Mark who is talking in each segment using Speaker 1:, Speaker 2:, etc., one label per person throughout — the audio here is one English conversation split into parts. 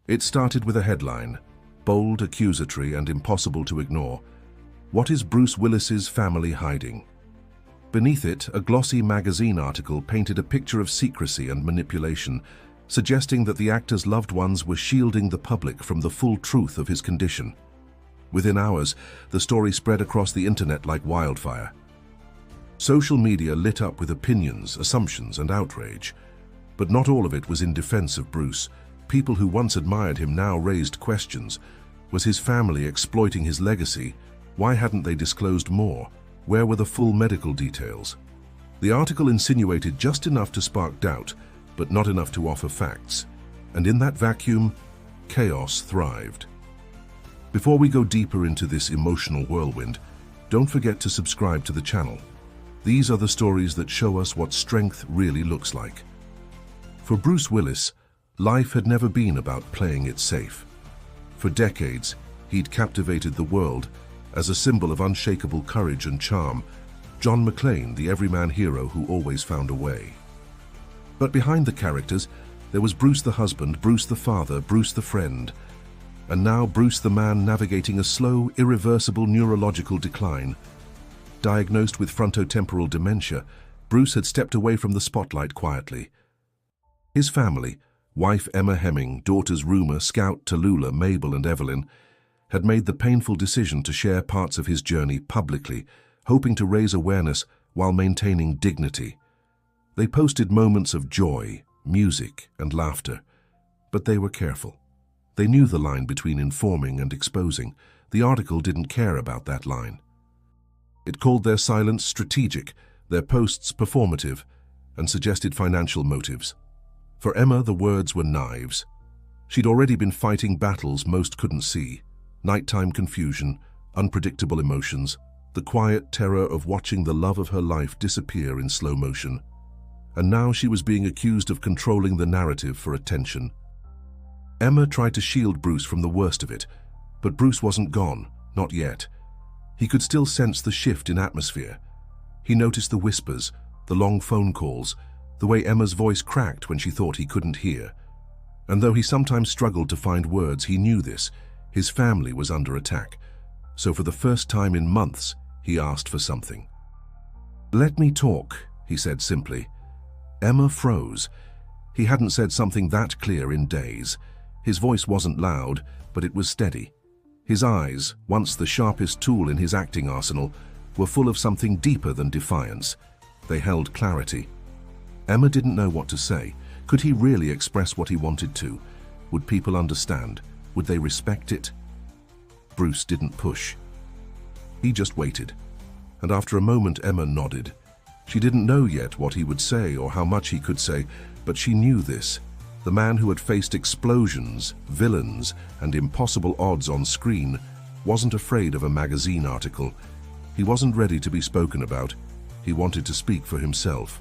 Speaker 1: It started with a headline, bold, accusatory, and impossible to ignore. What is Bruce Willis's family hiding? Beneath it, a glossy magazine article painted a picture of secrecy and manipulation, suggesting that the actor's loved ones were shielding the public from the full truth of his condition. Within hours, the story spread across the internet like wildfire. Social media lit up with opinions, assumptions, and outrage. But not all of it was in defense of Bruce. People who once admired him now raised questions. Was his family exploiting his legacy? Why hadn't they disclosed more? Where were the full medical details? The article insinuated just enough to spark doubt, but not enough to offer facts. And in that vacuum, chaos thrived. Before we go deeper into this emotional whirlwind, don't forget to subscribe to the channel. These are the stories that show us what strength really looks like. For Bruce Willis, life had never been about playing it safe. For decades, he'd captivated the world as a symbol of unshakable courage and charm, John McClane, the everyman hero who always found a way. But behind the characters, there was Bruce the husband, Bruce the father, Bruce the friend, and now Bruce the man navigating a slow, irreversible neurological decline. Diagnosed with frontotemporal dementia, Bruce had stepped away from the spotlight quietly. His family, wife Emma Hemming, daughters Rumer, Scout, Tallulah, Mabel, and Evelyn, had made the painful decision to share parts of his journey publicly, hoping to raise awareness while maintaining dignity. They posted moments of joy, music, and laughter, but they were careful. They knew the line between informing and exposing. The article didn't care about that line. It called their silence strategic, their posts performative, and suggested financial motives. For Emma, the words were knives. She'd already been fighting battles most couldn't see: nighttime confusion, unpredictable emotions, the quiet terror of watching the love of her life disappear in slow motion. And now she was being accused of controlling the narrative for attention. Emma tried to shield Bruce from the worst of it, but Bruce wasn't gone, not yet. He could still sense the shift in atmosphere. He noticed the whispers, the long phone calls, the way Emma's voice cracked when she thought he couldn't hear. And though he sometimes struggled to find words, he knew this. His family was under attack. So for the first time in months, he asked for something. "Let me talk," he said simply. Emma froze. He hadn't said something that clear in days. His voice wasn't loud, but it was steady. His eyes, once the sharpest tool in his acting arsenal, were full of something deeper than defiance. They held clarity. Emma didn't know what to say. Could he really express what he wanted to? Would people understand? Would they respect it? Bruce didn't push. He just waited. And after a moment, Emma nodded. She didn't know yet what he would say or how much he could say, but she knew this. The man who had faced explosions, villains, and impossible odds on screen wasn't afraid of a magazine article. He wasn't ready to be spoken about. He wanted to speak for himself.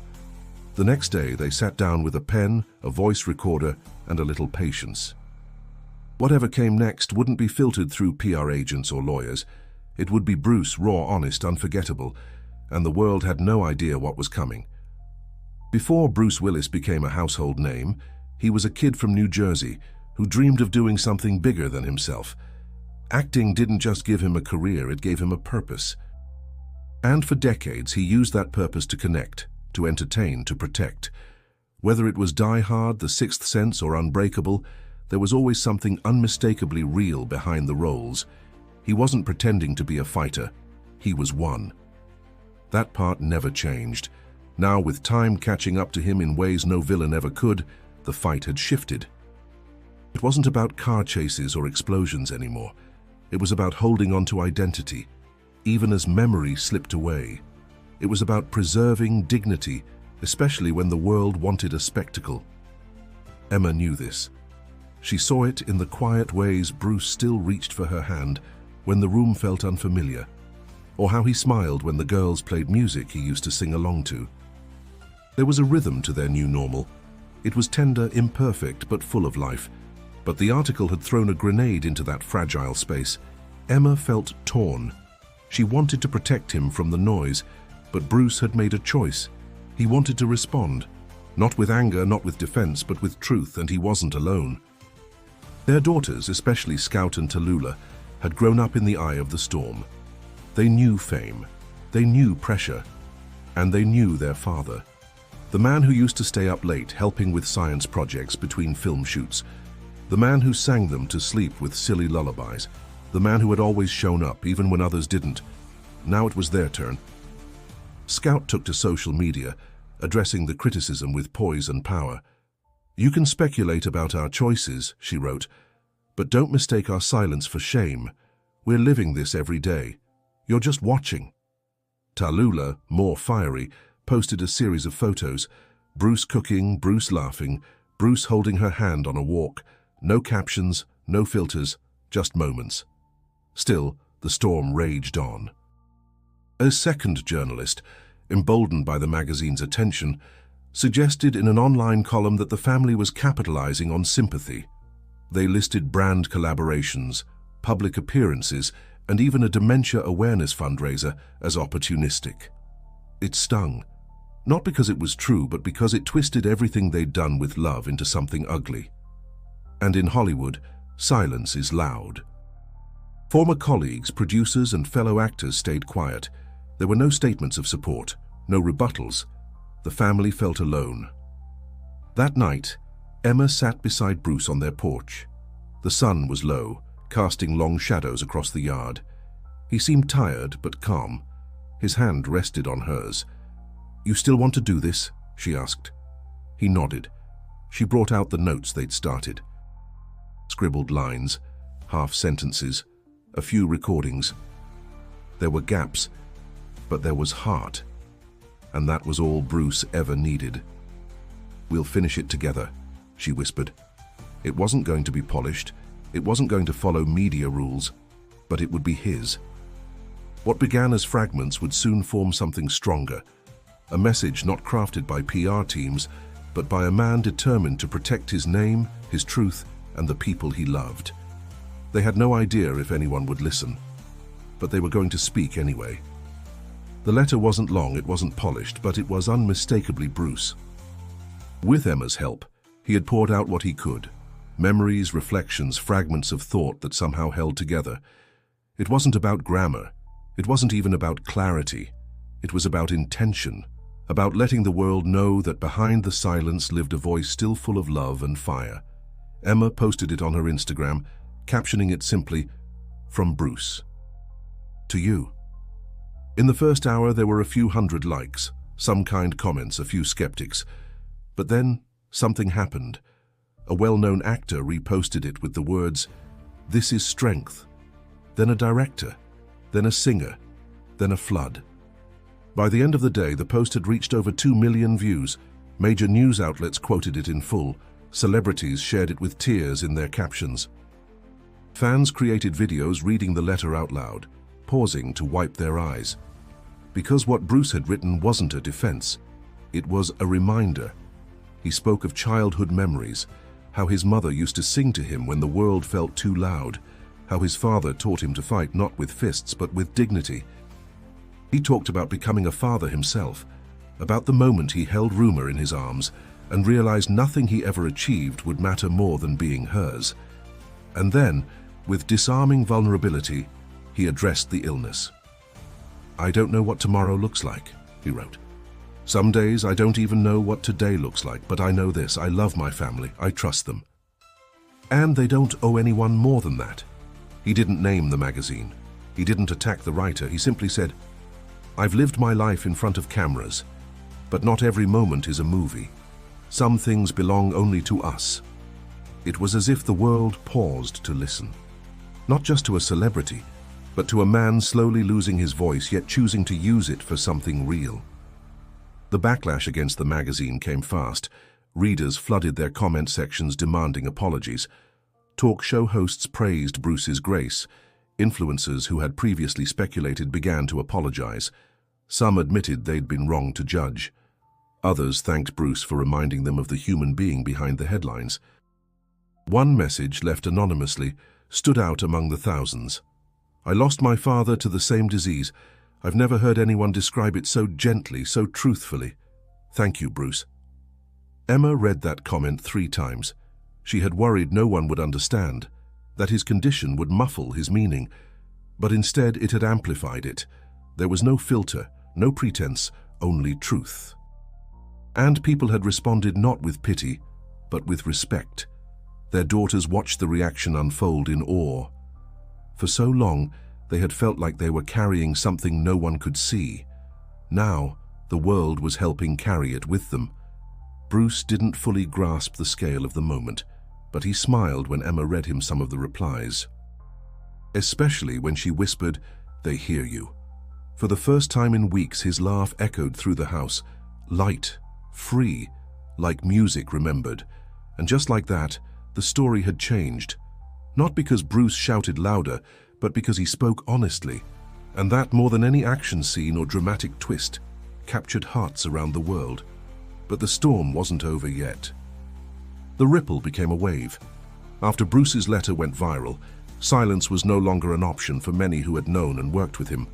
Speaker 1: The next day, they sat down with a pen, a voice recorder, and a little patience. Whatever came next wouldn't be filtered through PR agents or lawyers. It would be Bruce, raw, honest, unforgettable, and the world had no idea what was coming. Before Bruce Willis became a household name, he was a kid from New Jersey who dreamed of doing something bigger than himself. Acting didn't just give him a career, it gave him a purpose. And for decades, he used that purpose to connect, to entertain, to protect. Whether it was Die Hard, The Sixth Sense, or Unbreakable, there was always something unmistakably real behind the roles. He wasn't pretending to be a fighter. He was one. That part never changed. Now, with time catching up to him in ways no villain ever could, the fight had shifted. It wasn't about car chases or explosions anymore. It was about holding on to identity, even as memory slipped away. It was about preserving dignity, especially when the world wanted a spectacle. Emma knew this. She saw it in the quiet ways Bruce still reached for her hand when the room felt unfamiliar, or how he smiled when the girls played music he used to sing along to. There was a rhythm to their new normal. It was tender, imperfect, but full of life. But the article had thrown a grenade into that fragile space. Emma felt torn. She wanted to protect him from the noise, but Bruce had made a choice. He wanted to respond, not with anger, not with defense, but with truth, and he wasn't alone. Their daughters, especially Scout and Tallulah, had grown up in the eye of the storm. They knew fame, they knew pressure, and they knew their father. The man who used to stay up late helping with science projects between film shoots. The man who sang them to sleep with silly lullabies. The man who had always shown up, even when others didn't. Now it was their turn. Scout took to social media, addressing the criticism with poise and power. "You can speculate about our choices," she wrote, "but don't mistake our silence for shame. We're living this every day. You're just watching." Tallulah, more fiery, posted a series of photos. Bruce cooking, Bruce laughing, Bruce holding her hand on a walk. No captions, no filters, just moments. Still, the storm raged on. A second journalist, emboldened by the magazine's attention, suggested in an online column that the family was capitalizing on sympathy. They listed brand collaborations, public appearances, and even a dementia awareness fundraiser as opportunistic. It stung, not because it was true, but because it twisted everything they'd done with love into something ugly. And in Hollywood, silence is loud. Former colleagues, producers, and fellow actors stayed quiet. There were no statements of support, no rebuttals. The family felt alone. That night, Emma sat beside Bruce on their porch. The sun was low, casting long shadows across the yard. He seemed tired but calm. His hand rested on hers. "You still want to do this?" she asked. He nodded. She brought out the notes they'd started. Scribbled lines, half sentences, a few recordings. There were gaps, but there was heart. And that was all Bruce ever needed. "We'll finish it together," she whispered. It wasn't going to be polished. It wasn't going to follow media rules, but it would be his. What began as fragments would soon form something stronger, a message not crafted by PR teams, but by a man determined to protect his name, his truth, and the people he loved. They had no idea if anyone would listen, but they were going to speak anyway. The letter wasn't long, it wasn't polished, but it was unmistakably Bruce. With Emma's help, he had poured out what he could. Memories, reflections, fragments of thought that somehow held together. It wasn't about grammar. It wasn't even about clarity. It was about intention, about letting the world know that behind the silence lived a voice still full of love and fire. Emma posted it on her Instagram, captioning it simply, "From Bruce. To you." In the first hour, there were a few hundred likes, some kind comments, a few skeptics. But then, something happened. A well-known actor reposted it with the words, "This is strength." Then a director, then a singer, then a flood. By the end of the day, the post had reached over 2 million views. Major news outlets quoted it in full. Celebrities shared it with tears in their captions. Fans created videos reading the letter out loud, pausing to wipe their eyes. Because what Bruce had written wasn't a defense. It was a reminder. He spoke of childhood memories, how his mother used to sing to him when the world felt too loud, how his father taught him to fight not with fists but with dignity. He talked about becoming a father himself, about the moment he held Rumor in his arms and realized nothing he ever achieved would matter more than being hers. And then, with disarming vulnerability, he addressed the illness. "I don't know what tomorrow looks like," he wrote. "Some days I don't even know what today looks like, but I know this: I love my family, I trust them. And they don't owe anyone more than that." He didn't name the magazine. He didn't attack the writer. He simply said, "I've lived my life in front of cameras, but not every moment is a movie. Some things belong only to us." It was as if the world paused to listen. Not just to a celebrity, but to a man slowly losing his voice yet choosing to use it for something real. The backlash against the magazine came fast. Readers flooded their comment sections demanding apologies. Talk show hosts praised Bruce's grace. Influencers who had previously speculated began to apologize. Some admitted they'd been wrong to judge. Others thanked Bruce for reminding them of the human being behind the headlines. One message, left anonymously, stood out among the thousands. "I lost my father to the same disease. I've never heard anyone describe it so gently, so truthfully. Thank you, Bruce." Emma read that comment 3 times. She had worried no one would understand, that his condition would muffle his meaning, but instead it had amplified it. There was no filter, no pretense, only truth. And people had responded not with pity, but with respect. Their daughters watched the reaction unfold in awe. For so long, they had felt like they were carrying something no one could see. Now, the world was helping carry it with them. Bruce didn't fully grasp the scale of the moment, but he smiled when Emma read him some of the replies. Especially when she whispered, "They hear you." For the first time in weeks, his laugh echoed through the house, light, free, like music remembered. And just like that, the story had changed. Not because Bruce shouted louder, but because he spoke honestly. And that, more than any action scene or dramatic twist, captured hearts around the world. But the storm wasn't over yet. The ripple became a wave. After Bruce's letter went viral, silence was no longer an option for many who had known and worked with him.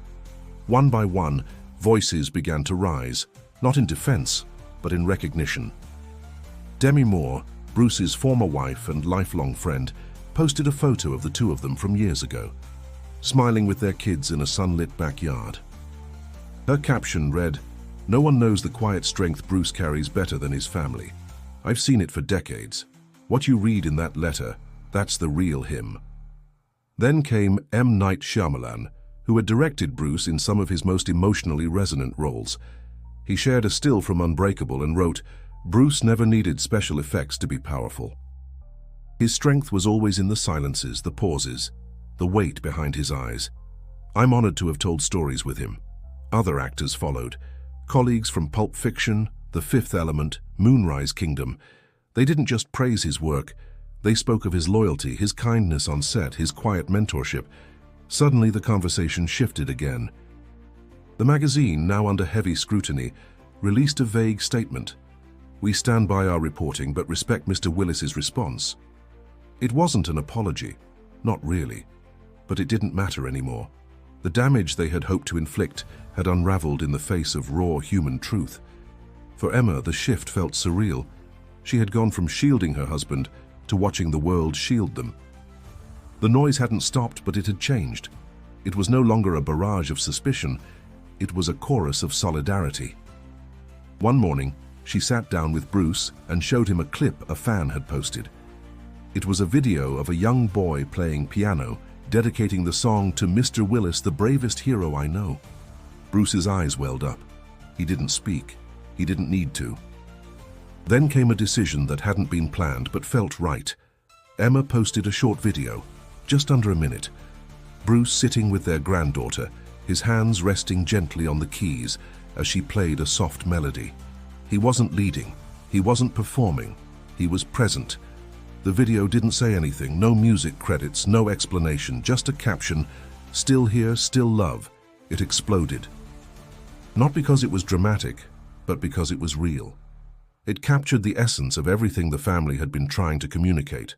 Speaker 1: One by one, voices began to rise, not in defense, but in recognition. Demi Moore, Bruce's former wife and lifelong friend, posted a photo of the two of them from years ago, smiling with their kids in a sunlit backyard. Her caption read, "No one knows the quiet strength Bruce carries better than his family. I've seen it for decades. What you read in that letter, that's the real him." Then came M. Night Shyamalan, who had directed Bruce in some of his most emotionally resonant roles. He shared a still from Unbreakable and wrote, "Bruce never needed special effects to be powerful. His strength was always in the silences, the pauses, the weight behind his eyes." I'm honored to have told stories with him. Other actors followed. Colleagues from Pulp Fiction, The Fifth Element, Moonrise Kingdom. They didn't just praise his work, they spoke of his loyalty, his kindness on set, his quiet mentorship. Suddenly the conversation shifted again. The magazine, now under heavy scrutiny, released a vague statement. "We stand by our reporting but respect Mr. Willis's response." It wasn't an apology, not really, but it didn't matter anymore. The damage they had hoped to inflict had unraveled in the face of raw human truth. For Emma, the shift felt surreal. She had gone from shielding her husband to watching the world shield them. The noise hadn't stopped, but it had changed. It was no longer a barrage of suspicion, it was a chorus of solidarity. One morning, she sat down with Bruce and showed him a clip a fan had posted. It was a video of a young boy playing piano, dedicating the song to Mr. Willis, the bravest hero I know. Bruce's eyes welled up. He didn't speak. He didn't need to. Then came a decision that hadn't been planned but felt right. Emma posted a short video, just under a minute. Bruce sitting with their granddaughter, his hands resting gently on the keys as she played a soft melody. He wasn't leading, he wasn't performing, he was present. The video didn't say anything, no music credits, no explanation, just a caption, "Still here, still love." It exploded. Not because it was dramatic, but because it was real. It captured the essence of everything the family had been trying to communicate.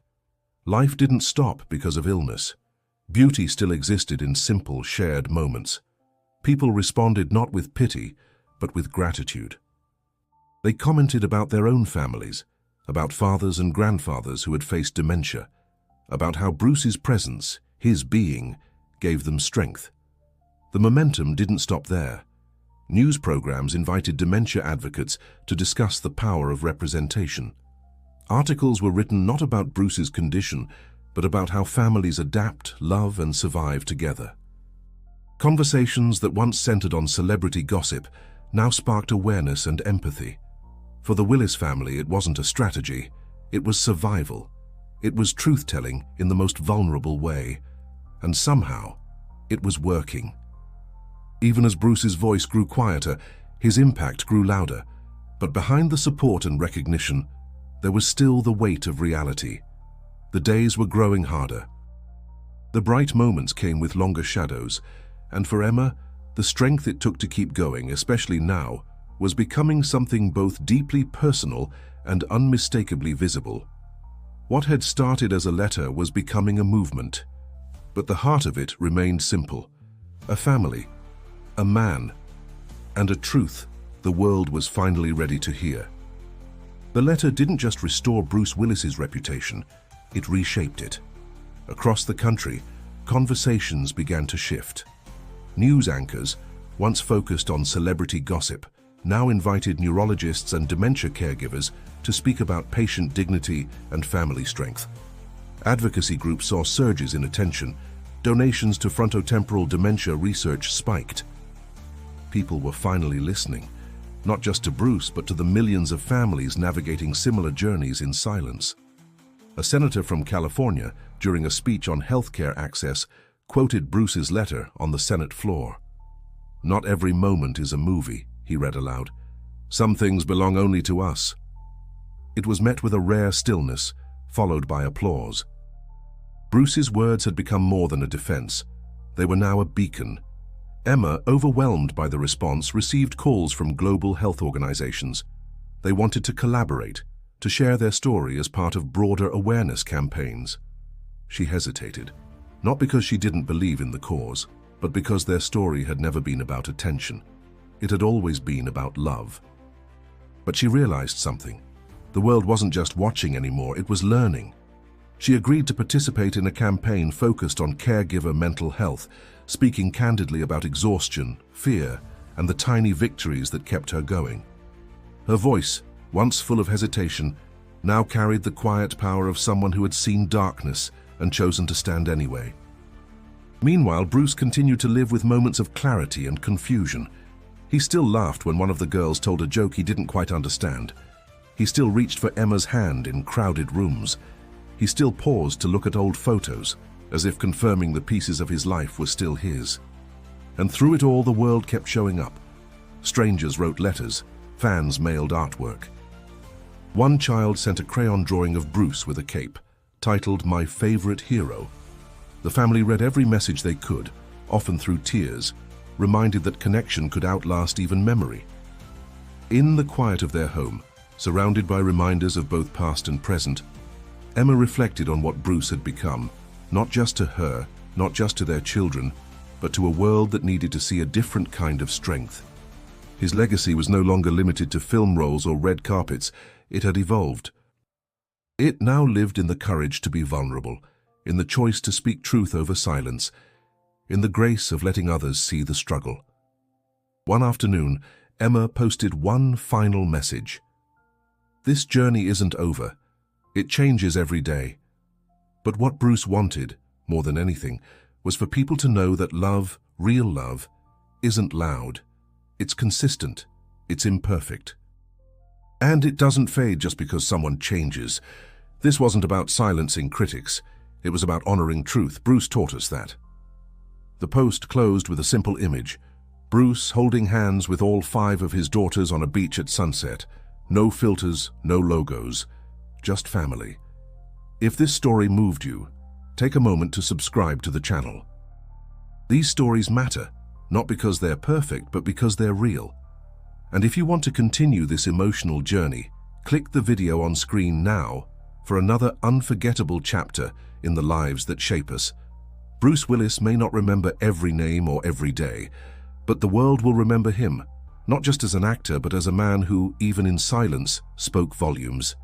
Speaker 1: Life didn't stop because of illness. Beauty still existed in simple, shared moments. People responded not with pity, but with gratitude. They commented about their own families, about fathers and grandfathers who had faced dementia, about how Bruce's presence, his being, gave them strength. The momentum didn't stop there. News programs invited dementia advocates to discuss the power of representation. Articles were written not about Bruce's condition, but about how families adapt, love, and survive together. Conversations that once centered on celebrity gossip now sparked awareness and empathy. For the Willis family, it wasn't a strategy, it was survival. It was truth-telling in the most vulnerable way. And somehow, it was working. Even as Bruce's voice grew quieter, his impact grew louder. But behind the support and recognition, there was still the weight of reality. The days were growing harder. The bright moments came with longer shadows, and for Emma, the strength it took to keep going, especially now, was becoming something both deeply personal and unmistakably visible. What had started as a letter was becoming a movement, but the heart of it remained simple. A family, a man, and a truth the world was finally ready to hear. The letter didn't just restore Bruce Willis's reputation, it reshaped it. Across the country, conversations began to shift. News anchors, once focused on celebrity gossip, now invited neurologists and dementia caregivers to speak about patient dignity and family strength. Advocacy groups saw surges in attention. Donations to frontotemporal dementia research spiked. People were finally listening, not just to Bruce, but to the millions of families navigating similar journeys in silence. A senator from California, during a speech on healthcare access, quoted Bruce's letter on the Senate floor. "Not every moment is a movie," he read aloud. "Some things belong only to us." It was met with a rare stillness, followed by applause. Bruce's words had become more than a defense. They were now a beacon. Emma, overwhelmed by the response, received calls from global health organizations. They wanted to collaborate, to share their story as part of broader awareness campaigns. She hesitated, not because she didn't believe in the cause, but because their story had never been about attention. It had always been about love. But she realized something. The world wasn't just watching anymore, it was learning. She agreed to participate in a campaign focused on caregiver mental health, speaking candidly about exhaustion, fear, and the tiny victories that kept her going. Her voice, once full of hesitation, now carried the quiet power of someone who had seen darkness and chosen to stand anyway. Meanwhile, Bruce continued to live with moments of clarity and confusion. He still laughed when one of the girls told a joke he didn't quite understand. He still reached for Emma's hand in crowded rooms. He still paused to look at old photos, as if confirming the pieces of his life were still his. And through it all, the world kept showing up. Strangers wrote letters, fans mailed artwork. One child sent a crayon drawing of Bruce with a cape, titled "My Favorite Hero." The family read every message they could, often through tears, reminded that connection could outlast even memory. In the quiet of their home, surrounded by reminders of both past and present, Emma reflected on what Bruce had become, not just to her, not just to their children, but to a world that needed to see a different kind of strength. His legacy was no longer limited to film roles or red carpets. It had evolved. It now lived in the courage to be vulnerable, in the choice to speak truth over silence, in the grace of letting others see the struggle. One afternoon, Emma posted one final message. "This journey isn't over. It changes every day." But what Bruce wanted, more than anything, was for people to know that love, real love, isn't loud. It's consistent. It's imperfect. And it doesn't fade just because someone changes. This wasn't about silencing critics. It was about honoring truth. Bruce taught us that. The post closed with a simple image. Bruce holding hands with all 5 of his daughters on a beach at sunset. No filters, no logos, just family. If this story moved you, take a moment to subscribe to the channel. These stories matter, not because they're perfect, but because they're real. And if you want to continue this emotional journey, click the video on screen now for another unforgettable chapter in the lives that shape us. Bruce Willis may not remember every name or every day, but the world will remember him, not just as an actor, but as a man who, even in silence, spoke volumes.